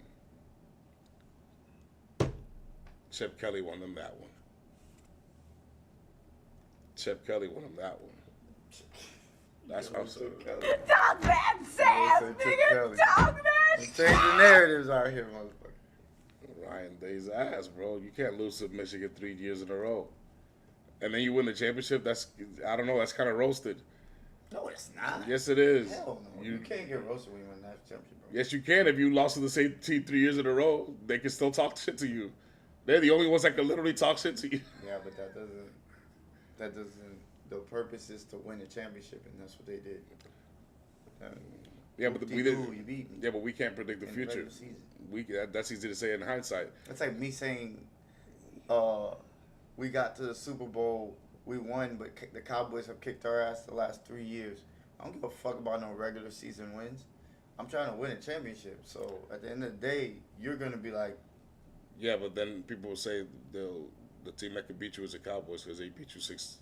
Chip Kelly won them that one. Chip Kelly won them that one. That's what I'm saying. Talk that, Sam, nigga. Talk that. Change the narratives out here, motherfucker. Ryan Day's ass, bro. You can't lose to Michigan 3 years in a row. And then you win the championship. That's, I don't know, that's kind of roasted. No, it's not. Yes, it is. Hell no. You can't get roasted when you win that championship, bro. Yes, you can. If you lost to the same team 3 years in a row, they can still talk shit to you. They're the only ones that can literally talk shit to you. Yeah, but that doesn't. The purpose is to win a championship, and that's what they did. Yeah, but we you didn't. beat me Yeah, but we can't predict the in future. regular season. That's easy to say in hindsight. That's like me saying, we got to the Super Bowl, we won, but the Cowboys have kicked our ass the last 3 years. I don't give a fuck about no regular season wins. I'm trying to win a championship. So at the end of the day, you're gonna be like, Yeah, but then people will say the team that could beat you is the Cowboys because they beat you six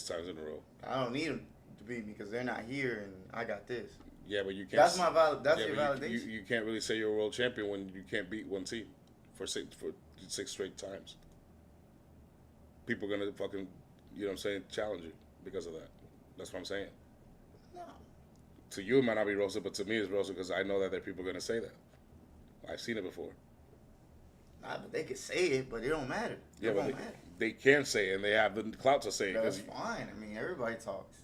times in a row. I don't need them to beat me because they're not here, and I got this. Yeah, but you can't. That's my That's yeah, your but validation. you can't really say you're a world champion when you can't beat one team for six straight times. People are gonna fucking, you know what I'm saying, challenge you because of that. That's what I'm saying. No. To you, it might not be roasted, but to me, it's roasted because I know that there are people gonna say that. I've seen it before. Nah, but they could say it, but it don't matter. Yeah, It but won't matter. they can say it, and they have the clout to say it. That's 'Cause fine. I mean, everybody talks.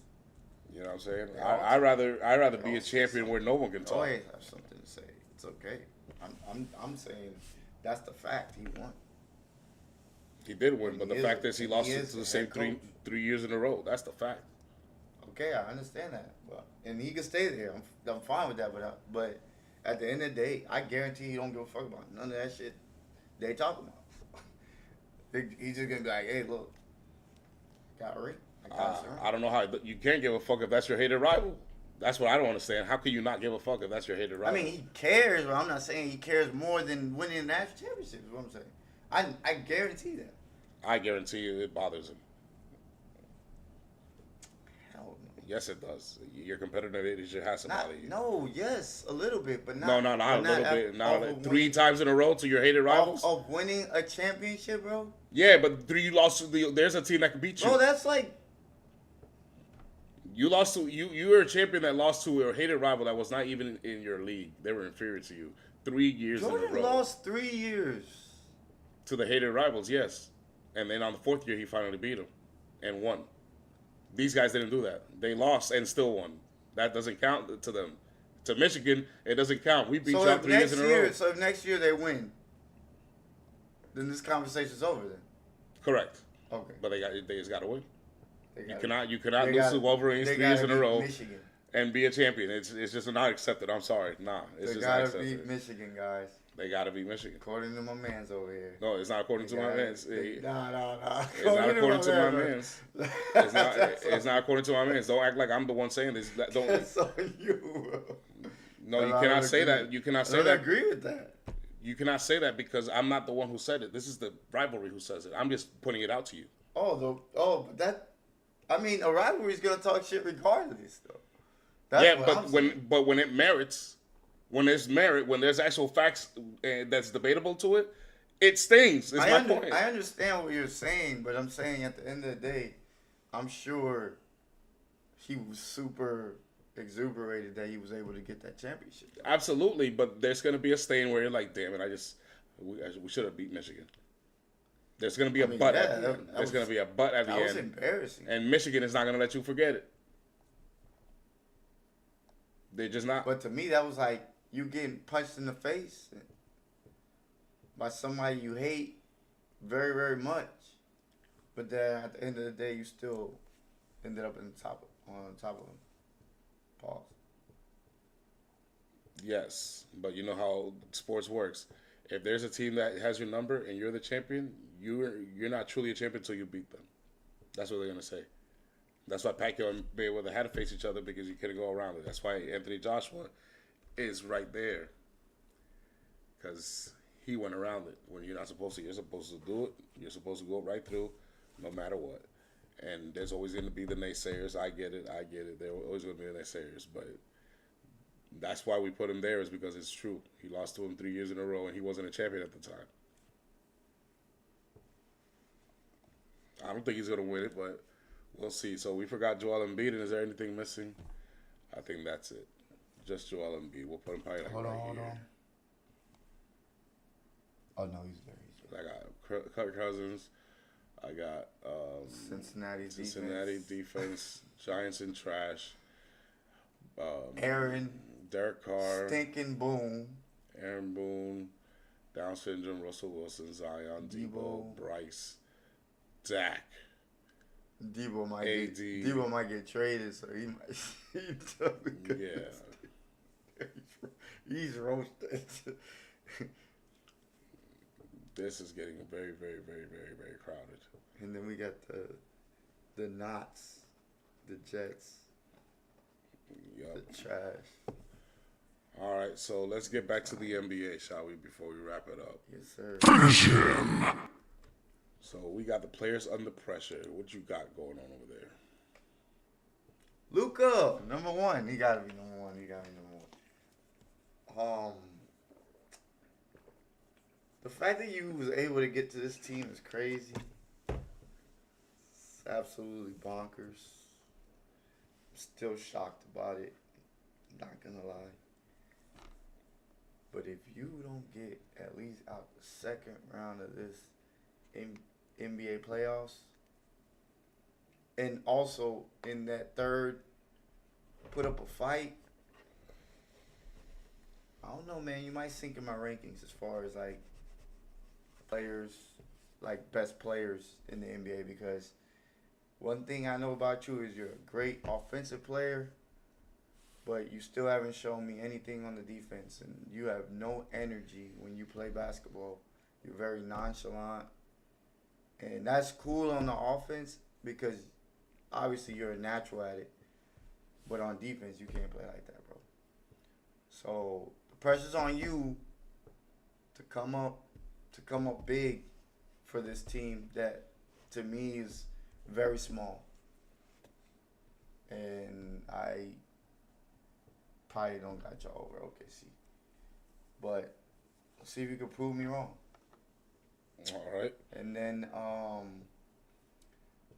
you know what I'm saying? They all I'd rather they be all a say champion where no one can They talk. always have something to say. It's okay. I'm saying that's the fact. He won. He did win, but the He fact is- is he he lost is to the the same head three coach. 3 years in a row. That's the fact. Okay, I understand that, and he can stay there. I'm fine with that, but at the end of the day, I guarantee he don't give a fuck about none of that shit they talk about. He's just gonna be like, hey, look, got a ring. I don't know how you can't give a fuck if that's your hated rival. That's what I don't understand. How can you not give a fuck if that's your hated I rival? mean, he cares, but I'm not saying he cares more than winning the national championship. Is what I'm saying. I guarantee that. I guarantee you it bothers him. Hell no. Yes, it does. Your competitive nature has to bother you. No, yes, a little bit, but not. not but a little bit. Not off like of 3 times in a row to your hated rivals. of winning a championship, bro. Yeah, but 3 you lost to there's a team that can beat you. Bro, that's like You lost to you were a champion that lost to a hated rival that was not even in your league. They were inferior to you 3 years in a Jordan row. lost 3 years. To the hated rivals, yes. And then on the 4th year, he finally beat them and won. These guys didn't do that. They lost and still won. That doesn't count to them. To Michigan, it doesn't count. We beat So y'all if 3 years next in a row. year, so if next year they win, then this conversation's over. Then Correct. okay. But they just got to win. They You gotta- cannot they lose gotta- to Wolverines they 3 years gotta in a beat row Michigan. and be a champion. It's just not accepted. I'm sorry. Nah, it's They just not gotta accepted. beat Michigan, guys. They got to beat Michigan. According to my man's over here. No, it's not according to my man's. Nah. It's not According according to my man. man's. It's not according to my man's. Don't act like I'm the one saying this. Don't. That's on you, bro. No, you I cannot don't say agree. that. You cannot I say don't that. agree with that. You cannot say that because I'm not the one who said it. This is the rivalry who says it. I'm just putting it out to you. But that. I mean, a rivalry's gonna talk shit regardless, though. That's Yeah, what but I'm saying. when it merits, when there's merit, when there's actual facts that's debatable to it, it stings. Is my point. I understand what you're saying, but I'm saying at the end of the day, I'm sure he was super exuberated that he was able to get that championship. Absolutely, but there's going to be a stain where you're like, damn it, we should have beat Michigan. There's going to be a but at the end. There's going to be a but at the That was end. embarrassing. And Michigan is not going to let you forget it. They're just not. But to me, that was like you getting punched in the face by somebody you hate very, very much. But then at the end of the day, you still ended up on top of them. Pause. Yes, but you know how sports works. If there's a team that has your number and you're the champion, you're not truly a champion until you beat them. That's what they're gonna say. That's why Pacquiao and Mayweather had to face each other because you couldn't go around it. That's why Anthony Joshua is right there because he went around it. When you're not supposed to, you're supposed to do it. You're supposed to go right through, no matter what. And there's always going to be the naysayers. I get it. There are always going to be the naysayers, but that's why we put him there is because it's true. He lost to him 3 years in a row, and he wasn't a champion at the time. I don't think he's going to win it, but we'll see. So we forgot Joel Embiid, and is there anything missing? I think that's it. Just Joel Embiid. We'll put him probably like Hold right on. here. Oh no, he's there. I got Kirk Cousins. I got Cincinnati defense. Giants in trash. Aaron, Derek Carr. Stinking Boom, Aaron Boone. Down syndrome. Russell Wilson. Zion. Debo. Bryce. Dak. Debo might get traded, so he might. Yeah. He's roasted. This is getting very, very, very, very, very crowded. And then we got the Knots, the Jets, Yup. the trash. All right, so let's get back to the NBA, shall we, before we wrap it up? Yes, sir. Finish him. So we got the players under pressure. What you got going on over there? Luka, number one. He gotta be number one. The fact that you was able to get to this team is crazy. It's absolutely bonkers. I'm still shocked about it. Not gonna lie. But if you don't get at least out the second round of this NBA playoffs, and also in that third, put up a fight, I don't know, man. You might sink in my rankings as far as like players, like best players in the NBA, because one thing I know about you is you're a great offensive player, but you still haven't shown me anything on the defense, and you have no energy when you play basketball. You're very nonchalant, and that's cool on the offense because obviously you're a natural at it, but on defense you can't play like that, bro. So the pressure's on you to come up big for this team that to me is very small, and I probably don't got y'all over OKC, but see if you can prove me wrong. All right. And then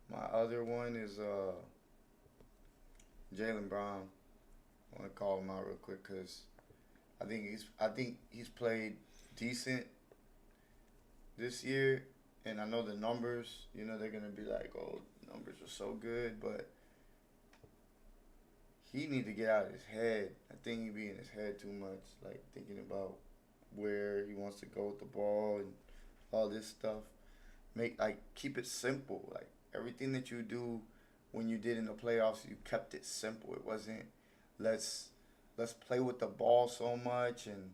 my other one is Jaylen Brown. I want to call him out real quick because I think he's played decent this year, and I know the numbers. You know they're gonna be like, oh, the numbers are so good, but he need to get out of his head. I think he be in his head too much, like thinking about where he wants to go with the ball and all this stuff. Keep it simple. Like everything that you do when you did in the playoffs, you kept it simple. It wasn't let's play with the ball so much. And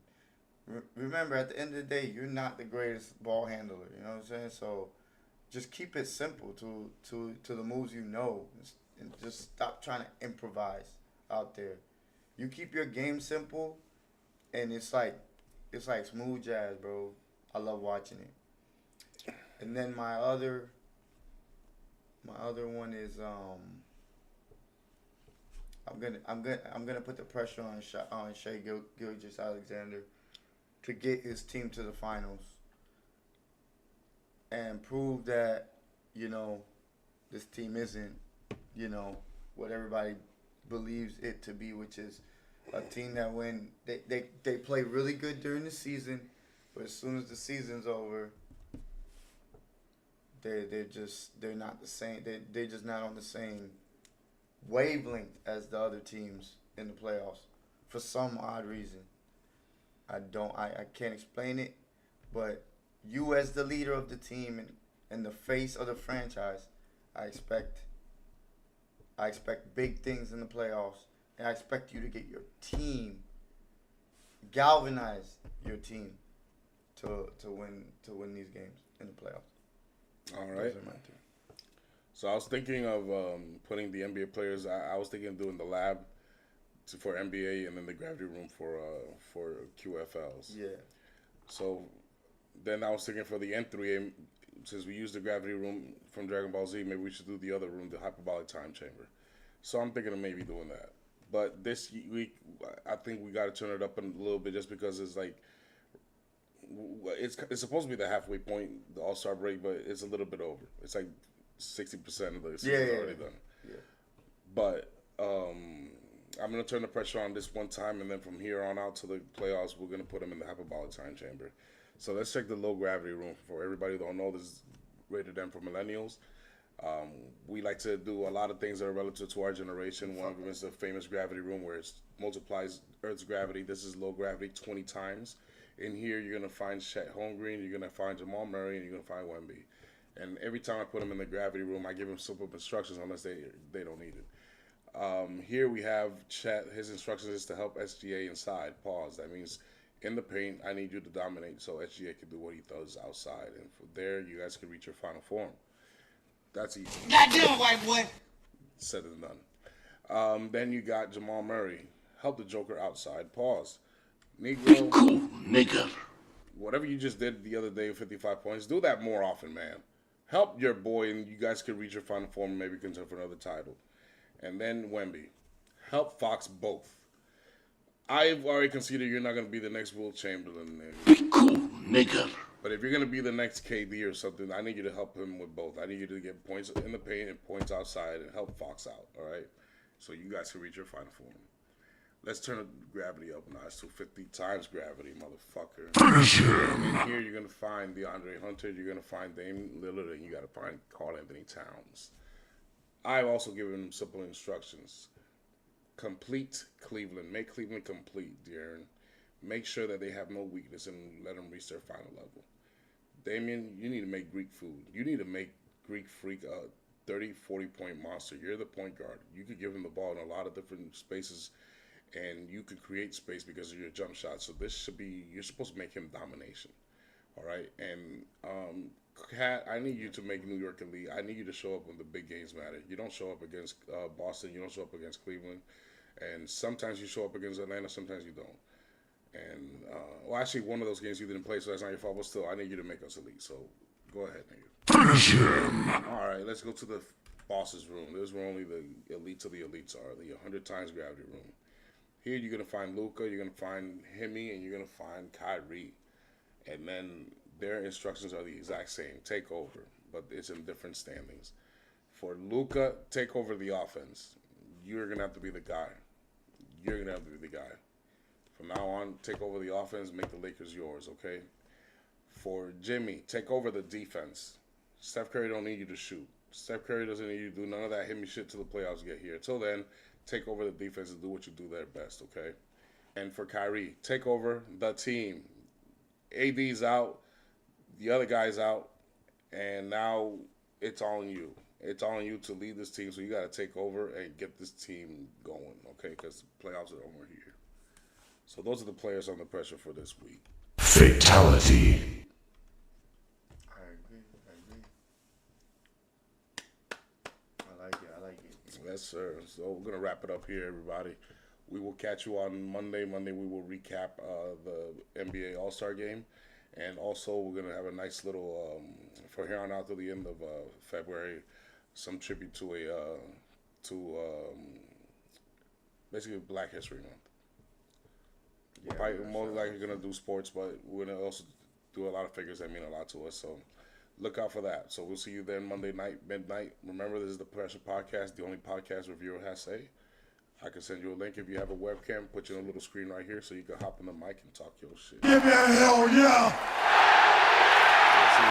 remember, at the end of the day, you're not the greatest ball handler. You know what I'm saying? So just keep it simple to the moves you know, and just stop trying to improvise out there. You keep your game simple, and it's like smooth jazz, bro. I love watching it. And then my other one is I'm gonna put the pressure on Shai Gilgeous-Alexander to get his team to the finals and prove that, you know, this team isn't, you know, what everybody believes it to be, which is a team that when they play really good during the season, but as soon as the season's over, they're not the same. They're just not on the same wavelength as the other teams in the playoffs for some odd reason. I can't explain it, but you as the leader of the team and the face of the franchise, I expect big things in the playoffs, and I expect you to get your team, galvanize your team to win these games in the playoffs. All right. So I was thinking of putting the NBA players. I was thinking of doing the lab for NBA and then the gravity room for QFLs. Yeah. So then I was thinking for the N3A, since we used the gravity room from Dragon Ball Z, maybe we should do the other room, the hyperbolic time chamber. So I'm thinking of maybe doing that. But this week, I think we got to turn it up a little bit, just because it's like it's supposed to be the halfway point, the All-Star break, but it's a little bit over. It's like 60% of the season's already done. Yeah. But I'm going to turn the pressure on this one time, and then from here on out to the playoffs, we're going to put them in the hyperbolic time chamber. So let's check the low gravity room. For everybody who don't know, this is rated M for millennials. We like to do a lot of things that are relative to our generation. One of them is the famous gravity room, where it multiplies Earth's gravity. This is low gravity 20 times. In here, you're going to find Chet Holmgren, you're going to find Jamal Murray, and you're going to find Wemby. And every time I put them in the gravity room, I give them simple instructions unless they don't need it. Here we have Chet. His instructions is to help SGA inside. Pause. That means in the paint, I need you to dominate so SGA can do what he does outside. And from there, you guys can reach your final form. That's easy. Goddamn, white boy. Said and done. Then you got Jamal Murray. Help the Joker outside. Pause. Negro. Cool, nigga. Whatever you just did the other day with 55 points, do that more often, man. Help your boy, and you guys can reach your final form and maybe contend for another title. And then Wemby. Help Fox both. I've already conceded you're not going to be the next Will Chamberlain. Be cool, nigga. But if you're going to be the next KD or something, I need you to help him with both. I need you to get points in the paint and points outside and help Fox out, all right? So you guys can reach your final form. Let's turn the gravity up a notch to 50 times gravity, motherfucker. In here, you're going to find DeAndre Hunter, you're going to find Dame Lillard, and you got to find Karl Anthony Towns. I've also given them simple instructions. Complete Cleveland. Make Cleveland complete, De'Aaron. Make sure that they have no weakness and let them reach their final level. Damian, you need to make Greek food. You need to make Greek Freak a 30, 40-point monster. You're the point guard. You could give him the ball in a lot of different spaces, and you could create space because of your jump shot. So this should be, you're supposed to make him domination. All right? And Cat, I need you to make New York elite. I need you to show up when the big games matter. You don't show up against Boston. You don't show up against Cleveland. And sometimes you show up against Atlanta. Sometimes you don't. And, well, actually, one of those games you didn't play, so that's not your fault. But still, I need you to make us elite. So go ahead, nigga. All right, let's go to the boss's room. This is where only the elites of the elites are. The 100 times gravity room. Here you're going to find Luka, you're going to find Hemi, and you're going to find Kyrie. And then their instructions are the exact same. Take over, but it's in different standings. For Luka, take over the offense. You're going to have to be the guy. You're going to have to be the guy. From now on, take over the offense, make the Lakers yours, okay? For Jimmy, take over the defense. Steph Curry don't need you to shoot. Steph Curry doesn't need you to do none of that hit me shit till the playoffs get here. Till then, take over the defense and do what you do there best, okay? And for Kyrie, take over the team. AD's out, the other guy's out, and now it's on you. it's on you to lead this team. So you got to take over and get this team going, okay? Because the playoffs are over here. So those are the players under pressure for this week. Fatality. I agree. I like it. Yes, sir. So we're going to wrap it up here, everybody. We will catch you on Monday. Monday we will recap the NBA All-Star Game. And also we're going to have a nice little, for here on out to the end of February, some tribute to basically Black History Month. Yeah, We're more likely going to do sports, but we're going to also do a lot of figures that mean a lot to us. So look out for that. So we'll see you then Monday night, midnight. Remember, this is the Pressure Podcast, the only podcast reviewer has say. I can send you a link if you have a webcam, put you on a little screen right here so you can hop on the mic and talk your shit. Give me a hell yeah!